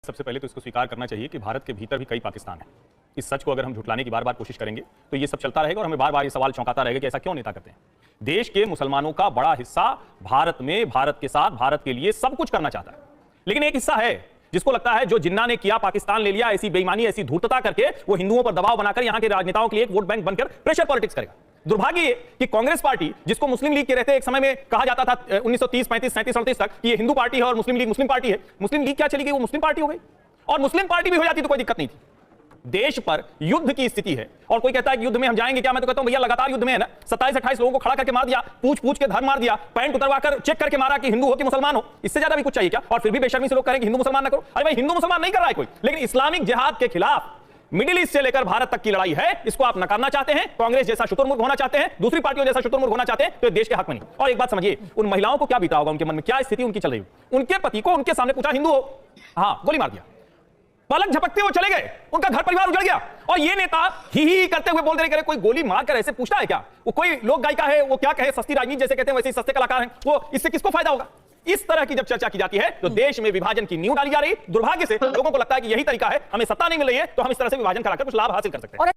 सबसे पहले तो इसको स्वीकार करना चाहिए कि भारत के भीतर भी कई पाकिस्तान है। इस सच को अगर हम झुठलाने की बार बार कोशिश करेंगे तो ये सब चलता रहेगा और हमें बार बार ये सवाल चौंकाता रहेगा कि ऐसा क्यों नेता करते हैं। देश के मुसलमानों का बड़ा हिस्सा भारत में भारत के साथ भारत के लिए सब कुछ करना चाहता है, लेकिन एक हिस्सा है जिसको लगता है जो जिन्ना ने किया, पाकिस्तान ले लिया, ऐसी बेईमानी ऐसी धूर्तता करके वो हिंदुओं पर दबाव बनाकर यहां के राजनेताओं के लिए एक वोट बैंक बनकर प्रेशर पॉलिटिक्स करेगा। दुर्भाग्य ये कि कांग्रेस पार्टी, जिसको मुस्लिम लीग के रहते एक समय में कहा जाता था 1930, 35, 37, 38 तक कि ये हिंदू पार्टी है और मुस्लिम लीग मुस्लिम पार्टी है, मुस्लिम लीग क्या चली गई, वो मुस्लिम पार्टी हो गई। और मुस्लिम पार्टी भी हो जाती तो कोई दिक्कत नहीं थी। देश पर युद्ध की स्थिति है और कोई कहता है कि युद्ध में हम जाएंगे क्या, मैं तो कहता हूं भैया लगातार युद्ध में है ना। 27-28 लोगों को खड़ा करके मार दिया, पूछ के धर मार दिया, पैंट उतरवाकर चेक करके मारा कि हिंदू हो कि मुसलमान हो। इससे ज्यादा भी कुछ चाहिए क्या? और फिर भी बेशर्मी से लोग करें कि हिंदू मुसलमान ना करो। अरे भाई, हिंदू मुसलमान नहीं कर रहा है कोई, लेकिन इस्लामिक जिहाद के खिलाफ मिडिल ईस्ट से लेकर भारत तक की लड़ाई है। इसको आप नकारना चाहते हैं, कांग्रेस जैसा शुतुरमुर्ग होना चाहते हैं, दूसरी पार्टियों जैसा शुतुरमुर्ग होना चाहते हैं, तो देश के हक में नहीं। और एक बात समझिए, उन महिलाओं को क्या बीता होगा, उनके मन में क्या स्थिति उनकी चल रही हो। उनके पति को उनके सामने पूछा हिंदू हो, हाँ, गोली मार दिया, पलक झपकते वो चले गए, उनका घर परिवार उजड़ गया। और ये नेता ही करते हुए बोलते रहे, कोई गोली मारकर ऐसे पूछता है क्या? वो कोई लोक गायिका है, वो क्या कहे, सस्ती राजनीति जैसे कहते हैं वैसे ही सस्ते कलाकार हैं वो, इससे किसको फायदा होगा? इस तरह की जब चर्चा की जाती है तो देश में विभाजन की नींव डाली जा रही। दुर्भाग्य से लोगों को लगता है कि यही तरीका है, हमें सत्ता नहीं मिल रही है तो हम इस तरह से विभाजन कराकर कुछ लाभ हासिल कर सकते हैं।